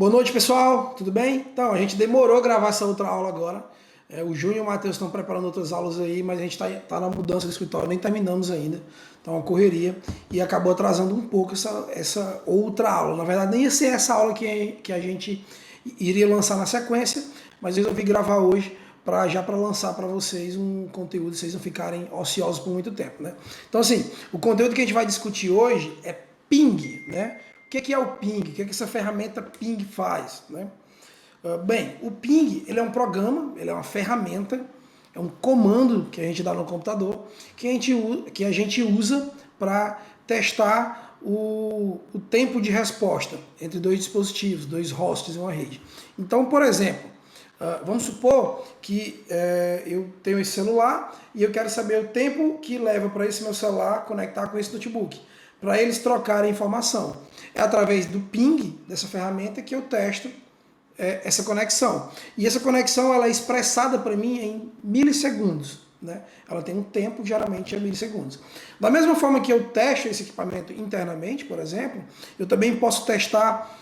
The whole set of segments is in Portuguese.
Boa noite, pessoal. Tudo bem? Então, a gente demorou a gravar essa outra aula agora. O Júnior e o Matheus estão preparando outras aulas aí, mas a gente está na mudança do escritório, nem terminamos ainda. Então, uma correria. E acabou atrasando um pouco essa outra aula. Na verdade, nem ia ser essa aula que a gente iria lançar na sequência, mas eu resolvi gravar hoje para lançar para vocês um conteúdo, vocês não ficarem ociosos por muito tempo, né? Então, assim, o conteúdo que a gente vai discutir hoje é ping, né? O que é o ping? O que essa ferramenta ping faz, né? Bem, o ping ele é um programa, ele é uma ferramenta, é um comando que a gente dá no computador que a gente usa para testar o tempo de resposta entre dois dispositivos, dois hosts em uma rede. Então, por exemplo, vamos supor que eu tenho esse celular e eu quero saber o tempo que leva para esse meu celular conectar com esse notebook, para eles trocarem informação. É através do ping dessa ferramenta que eu testo essa conexão. E essa conexão ela é expressada para mim em milissegundos. Né? Ela tem um tempo, geralmente é milissegundos. Da mesma forma que eu testo esse equipamento internamente, por exemplo, eu também posso testar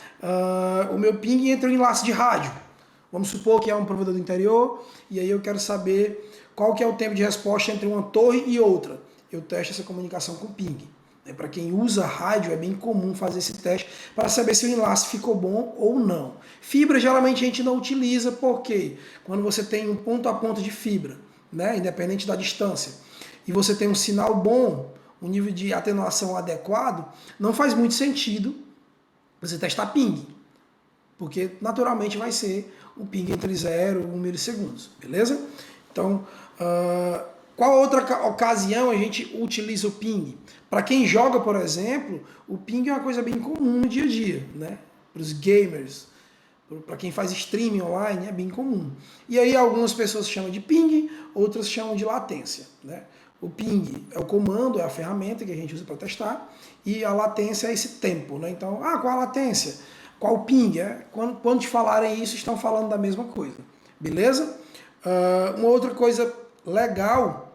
o meu ping entre um enlace de rádio. Vamos supor que é um provedor do interior, e aí eu quero saber qual que é o tempo de resposta entre uma torre e outra. Eu testo essa comunicação com ping. Para quem usa rádio, é bem comum fazer esse teste para saber se o enlace ficou bom ou não. Fibra, geralmente, a gente não utiliza, porque quando você tem um ponto a ponto de fibra, né, independente da distância, e você tem um sinal bom, um nível de atenuação adequado, não faz muito sentido você testar ping, porque naturalmente vai ser um ping entre 0 e 1 milissegundos, beleza? Então, qual outra ocasião a gente utiliza o ping? Para quem joga, por exemplo, o ping é uma coisa bem comum no dia a dia, né? Para os gamers, para quem faz streaming online, é bem comum. E aí algumas pessoas chamam de ping, outras chamam de latência, né? O ping é o comando, é a ferramenta que a gente usa para testar, e a latência é esse tempo, né? Então, qual a latência? Qual o ping? Quando te falarem isso, estão falando da mesma coisa, beleza? Uma outra coisa legal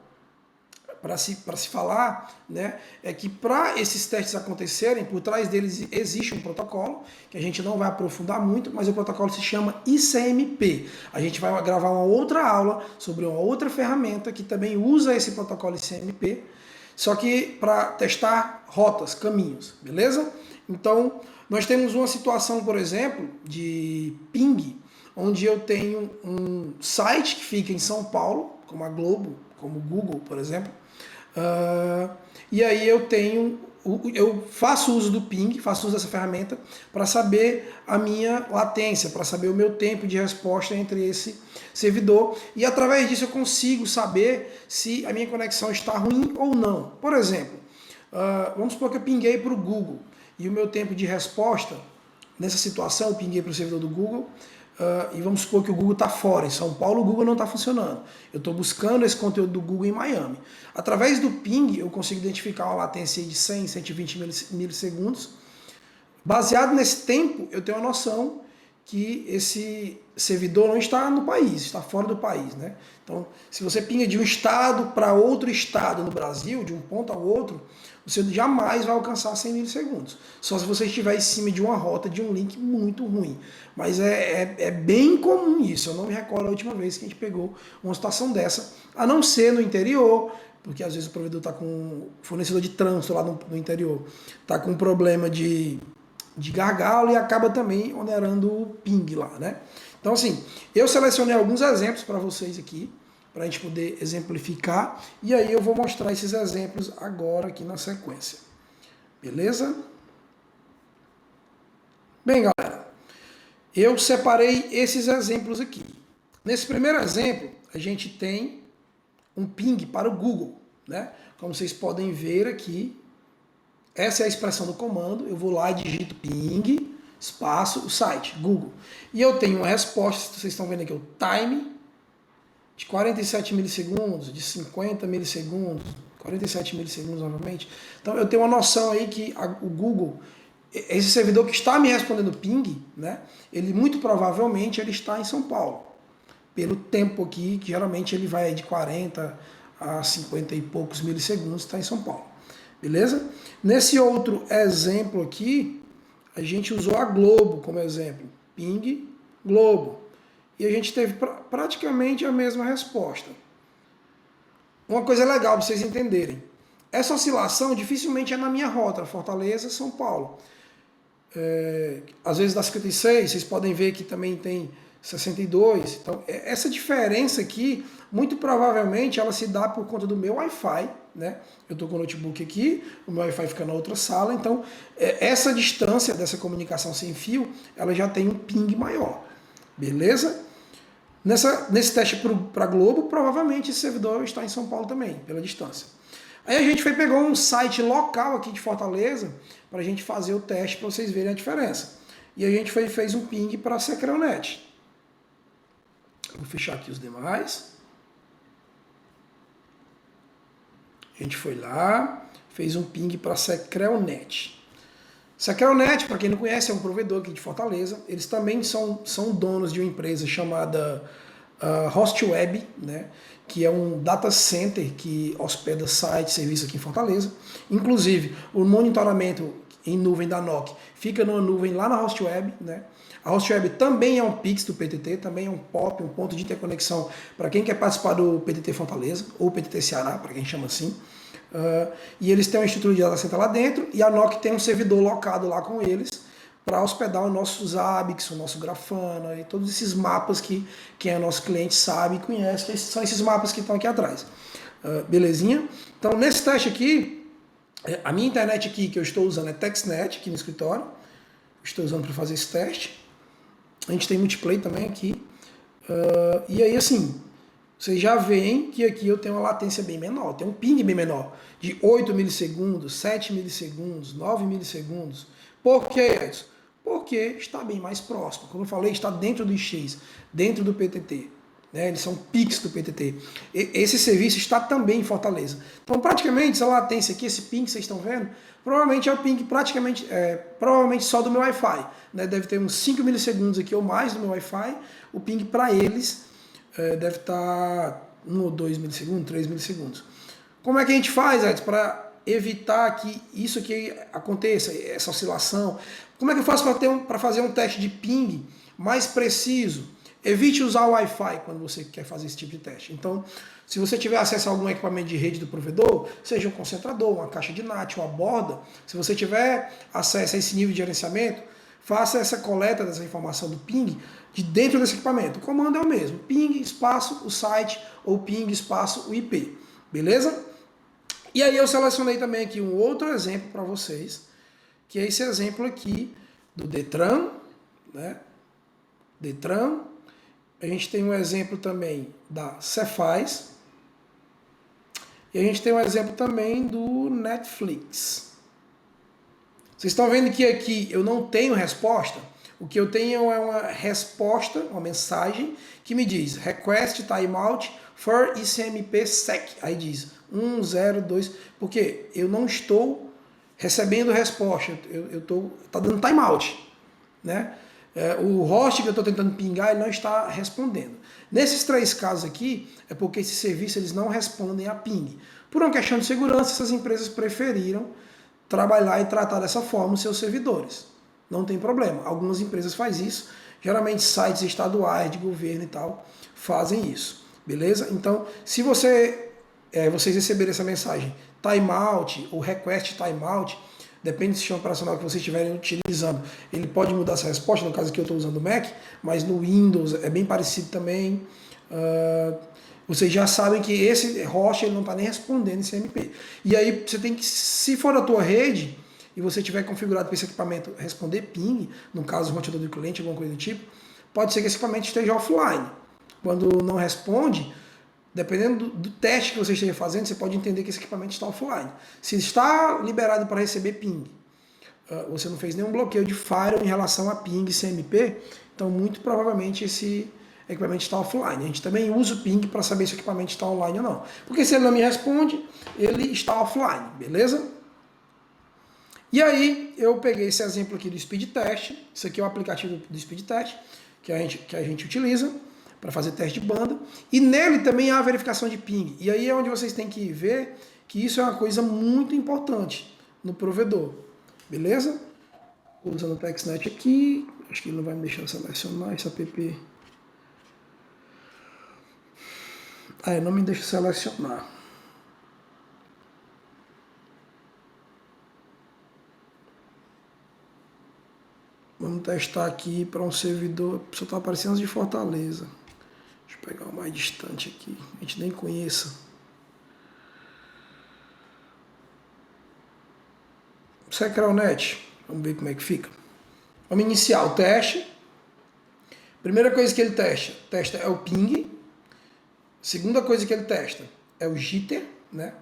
para se falar, né, é que para esses testes acontecerem, por trás deles existe um protocolo, que a gente não vai aprofundar muito, mas o protocolo se chama ICMP. A gente vai gravar uma outra aula sobre uma outra ferramenta que também usa esse protocolo ICMP, só que para testar rotas, caminhos, beleza? Então, nós temos uma situação, por exemplo, de ping, onde eu tenho um site que fica em São Paulo, como a Globo, como o Google, por exemplo, e aí eu faço uso do ping, faço uso dessa ferramenta para saber a minha latência, para saber o meu tempo de resposta entre esse servidor, e através disso eu consigo saber se a minha conexão está ruim ou não. Por exemplo, vamos supor que eu pinguei para o Google e o meu tempo de resposta, nessa situação eu pinguei para o servidor do Google, e vamos supor que o Google está fora, em São Paulo o Google não está funcionando. Eu estou buscando esse conteúdo do Google em Miami. Através do ping eu consigo identificar uma latência de 100, 120 milissegundos. Baseado nesse tempo, eu tenho uma noção que esse servidor não está no país, está fora do país, né? Então, se você pinga de um estado para outro estado no Brasil, de um ponto ao outro, você jamais vai alcançar 100 milissegundos. Só se você estiver em cima de uma rota, de um link muito ruim. Mas é bem comum isso. Eu não me recordo a última vez que a gente pegou uma situação dessa, a não ser no interior, porque às vezes o provedor está com o fornecedor de trânsito lá no interior, está com um problema de gargalo e acaba também onerando o ping lá, né? Então, assim, eu selecionei alguns exemplos para vocês aqui, para a gente poder exemplificar, e aí eu vou mostrar esses exemplos agora aqui na sequência. Beleza? Bem, galera, eu separei esses exemplos aqui. Nesse primeiro exemplo, a gente tem um ping para o Google, né? Como vocês podem ver aqui, essa é a expressão do comando, eu vou lá e digito ping, espaço, o site, Google. E eu tenho uma resposta, vocês estão vendo aqui o time, de 47 milissegundos, de 50 milissegundos, 47 milissegundos novamente. Então eu tenho uma noção aí que o Google, esse servidor que está me respondendo ping, né, ele muito provavelmente ele está em São Paulo. Pelo tempo aqui, que geralmente ele vai de 40 a 50 e poucos milissegundos, está em São Paulo. Beleza? Nesse outro exemplo aqui, a gente usou a Globo como exemplo. ping globo. E a gente teve praticamente a mesma resposta. Uma coisa legal para vocês entenderem. Essa oscilação dificilmente é na minha rota, Fortaleza, São Paulo. Às vezes dá 56, vocês podem ver que também tem 62. Então, essa diferença aqui, muito provavelmente, ela se dá por conta do meu Wi-Fi, né? Eu estou com o notebook aqui, o meu Wi-Fi fica na outra sala, então essa distância dessa comunicação sem fio, ela já tem um ping maior, beleza? Nesse teste para Globo, provavelmente esse servidor está em São Paulo também, pela distância. Aí a gente pegou um site local aqui de Fortaleza para a gente fazer o teste para vocês verem a diferença. E a gente fez um ping para a Secreonet. Vou fechar aqui os demais. A gente foi lá, fez um ping para a Secreonet. Secreonet, para quem não conhece, é um provedor aqui de Fortaleza. Eles também são donos de uma empresa chamada Hostweb, né? Que é um data center que hospeda sites, serviços aqui em Fortaleza. Inclusive, o monitoramento em nuvem da NOC fica numa nuvem lá na Hostweb, né? A Hostweb também é um PIX do PTT, também é um POP, um ponto de interconexão para quem quer participar do PTT Fortaleza, ou PTT Ceará, para quem chama assim. E eles têm uma estrutura de data center lá dentro, e a NOC tem um servidor locado lá com eles, para hospedar os nossos Zabbix, o nosso Grafana e todos esses mapas que quem é nosso cliente sabe e conhece, que são esses mapas que estão aqui atrás. Belezinha? Então, nesse teste aqui, a minha internet aqui que eu estou usando é TextNet, aqui no escritório. Estou usando para fazer esse teste. A gente tem multiplay também aqui. E aí, assim, vocês já veem que aqui eu tenho uma latência bem menor, tem um ping bem menor, de 8 milissegundos, 7 milissegundos, 9 milissegundos. Por que, Edson? Porque está bem mais próximo. Como eu falei, está dentro do X, dentro do PTT. Né? Eles são PIX do PTT. Esse serviço está também em Fortaleza. Então, praticamente, essa latência aqui, esse ping que vocês estão vendo, provavelmente é o ping provavelmente só do meu Wi-Fi. Né? Deve ter uns 5 milissegundos aqui ou mais do meu Wi-Fi. O ping para eles deve estar 1 ou 2 milissegundos, 3 milissegundos. Como é que a gente faz, Edson, para evitar que isso aqui aconteça, essa oscilação? Como é que eu faço para fazer um teste de ping mais preciso? Evite usar o Wi-Fi quando você quer fazer esse tipo de teste. Então, se você tiver acesso a algum equipamento de rede do provedor, seja um concentrador, uma caixa de NAT, uma borda, se você tiver acesso a esse nível de gerenciamento, faça essa coleta dessa informação do ping de dentro desse equipamento. O comando é o mesmo, ping, espaço, o site, ou ping, espaço, o IP. Beleza? E aí eu selecionei também aqui um outro exemplo para vocês, que é esse exemplo aqui do Detran, né? Detran. A gente tem um exemplo também da Cefaz. E a gente tem um exemplo também do Netflix. Vocês estão vendo que aqui eu não tenho resposta? O que eu tenho é uma resposta, uma mensagem, que me diz Request Timeout for ICMP SEC. Aí diz 102, porque eu não estou recebendo resposta, tá dando timeout, né? O host que eu estou tentando pingar, ele não está respondendo. Nesses 3 casos aqui, é porque esses serviços eles não respondem a ping. Por uma questão de segurança, essas empresas preferiram trabalhar e tratar dessa forma os seus servidores. Não tem problema. Algumas empresas fazem isso. Geralmente sites estaduais, de governo e tal, fazem isso. Beleza? Então, se vocês receberem essa mensagem, timeout ou request timeout, depende do sistema operacional que vocês estiverem utilizando, ele pode mudar essa resposta. No caso aqui eu estou usando o Mac, mas no Windows é bem parecido também. Vocês já sabem que esse host ele não está nem respondendo esse MP. E aí você tem que, se for a tua rede, e você tiver configurado para esse equipamento responder ping, no caso o roteador do cliente, alguma coisa do tipo, pode ser que esse equipamento esteja offline. Quando não responde, dependendo do teste que você esteja fazendo, você pode entender que esse equipamento está offline. Se está liberado para receber ping, você não fez nenhum bloqueio de firewall em relação a ping e CMP, então muito provavelmente esse equipamento está offline. A gente também usa o ping para saber se o equipamento está online ou não. Porque se ele não me responde, ele está offline, beleza? E aí eu peguei esse exemplo aqui do Speed Test. Isso aqui é o aplicativo do Speed Test que a gente utiliza para fazer teste de banda, e nele também há a verificação de ping. E aí é onde vocês têm que ver que isso é uma coisa muito importante no provedor. Beleza? Usando o TextNet aqui, Acho que ele não vai me deixar selecionar esse app. Ah, não me deixa selecionar. Vamos testar aqui para um servidor. Só está aparecendo de Fortaleza. Deixa eu pegar o mais distante aqui. A gente nem conheça. Secrelnet. Vamos ver como é que fica. Vamos iniciar o teste. Primeira coisa que ele testa é o ping. Segunda coisa que ele testa é o jitter, né?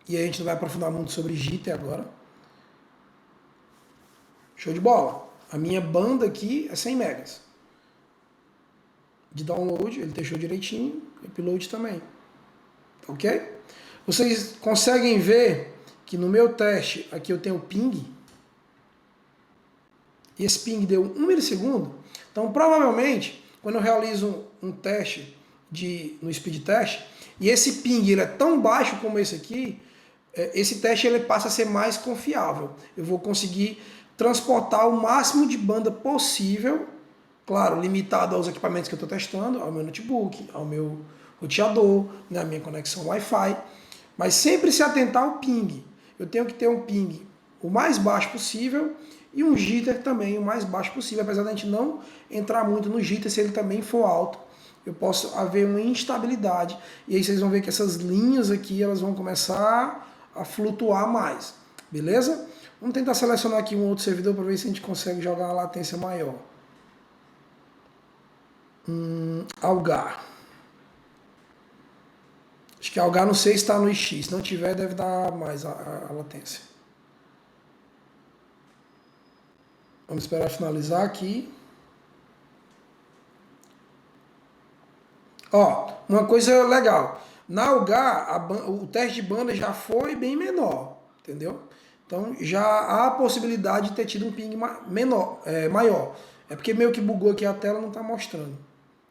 E aí a gente não vai aprofundar muito sobre jitter agora. Show de bola. A minha banda aqui é 100 megas. De download, ele deixou direitinho. Upload também. Ok? Vocês conseguem ver que no meu teste, aqui eu tenho o ping. E esse ping deu 1 milissegundo. Então, provavelmente, quando eu realizo um teste no speed test, e esse ping ele é tão baixo como esse aqui, esse teste ele passa a ser mais confiável. Eu vou conseguir transportar o máximo de banda possível, claro, limitado aos equipamentos que eu estou testando, ao meu notebook, ao meu roteador, né, à minha conexão Wi-Fi, mas sempre se atentar ao ping. Eu tenho que ter um ping o mais baixo possível e um jitter também o mais baixo possível, apesar da gente não entrar muito no jitter, se ele também for alto, eu posso haver uma instabilidade, e aí vocês vão ver que essas linhas aqui, elas vão começar a flutuar mais, beleza? Vamos tentar selecionar aqui um outro servidor para ver se a gente consegue jogar uma latência maior. Algar. Acho que Algar não sei se está no X, se não tiver deve dar mais a latência. Vamos esperar finalizar aqui. Ó, uma coisa legal. Na Algar, o teste de banda já foi bem menor, entendeu? Então já há a possibilidade de ter tido um ping maior. É porque meio que bugou aqui a tela, não está mostrando.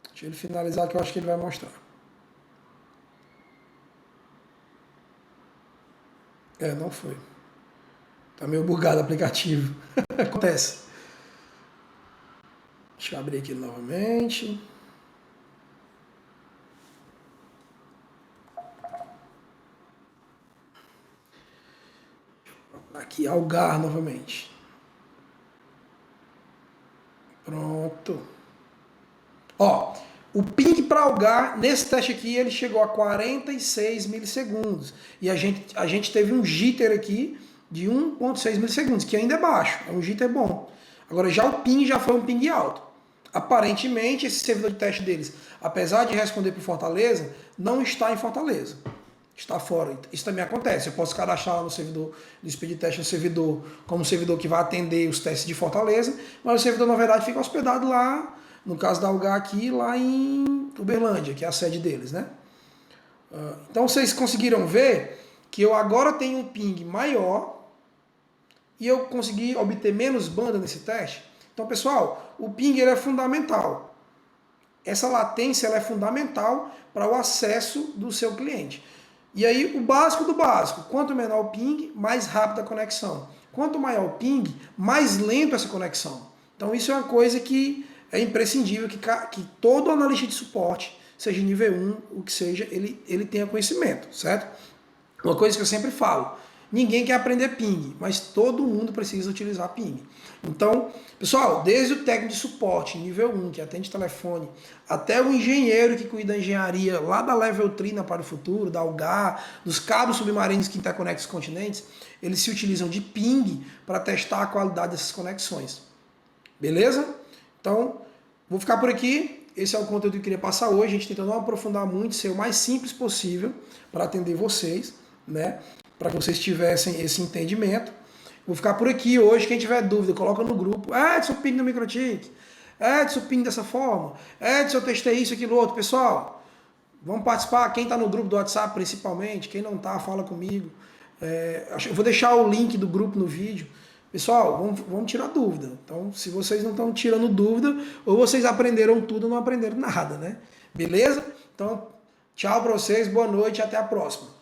Deixa ele finalizar que eu acho que ele vai mostrar. Não foi. Tá meio bugado o aplicativo. Acontece. Deixa eu abrir aqui novamente. Aqui, Algar novamente. Pronto. Ó, o ping para Algar, nesse teste aqui, ele chegou a 46 milissegundos. E a gente teve um jitter aqui de 1,6 milissegundos, que ainda é baixo, é um jitter bom. Agora, já o ping já foi um ping alto. Aparentemente, esse servidor de teste deles, apesar de responder por Fortaleza, não está em Fortaleza. Está fora. Isso também acontece. Eu posso cadastrar no servidor do Speed Test, um servidor como um servidor que vai atender os testes de Fortaleza, mas o servidor, na verdade, fica hospedado lá, no caso da Algar aqui, lá em Uberlândia, que é a sede deles, né? Então vocês conseguiram ver que eu agora tenho um ping maior e eu consegui obter menos banda nesse teste. Então, pessoal, o ping ele é fundamental. Essa latência ela é fundamental para o acesso do seu cliente. E aí, o básico do básico. Quanto menor o ping, mais rápida a conexão. Quanto maior o ping, mais lento essa conexão. Então, isso é uma coisa que é imprescindível que todo analista de suporte, seja nível 1, o que seja, ele tenha conhecimento, certo? Uma coisa que eu sempre falo, ninguém quer aprender ping, mas todo mundo precisa utilizar ping. Então, pessoal, desde o técnico de suporte, nível 1, que atende telefone, até o engenheiro que cuida da engenharia lá da Level 3 na Para o Futuro, da Algar, dos cabos submarinos que interconectam os continentes, eles se utilizam de ping para testar a qualidade dessas conexões. Beleza? Então, vou ficar por aqui. Esse é o conteúdo que eu queria passar hoje. A gente tenta não aprofundar muito, ser o mais simples possível para atender vocês, né? Para que vocês tivessem esse entendimento. Vou ficar por aqui hoje. Quem tiver dúvida, coloca no grupo. Edson, ping no MikroTik. Edson, ping dessa forma. Edson, eu testei isso, aquilo, outro. Pessoal, vamos participar. Quem está no grupo do WhatsApp, principalmente. Quem não está, fala comigo. Eu vou deixar o link do grupo no vídeo. Pessoal, vamos tirar dúvida. Então, se vocês não estão tirando dúvida, ou vocês aprenderam tudo ou não aprenderam nada, né? Beleza? Então, tchau para vocês, boa noite e até a próxima.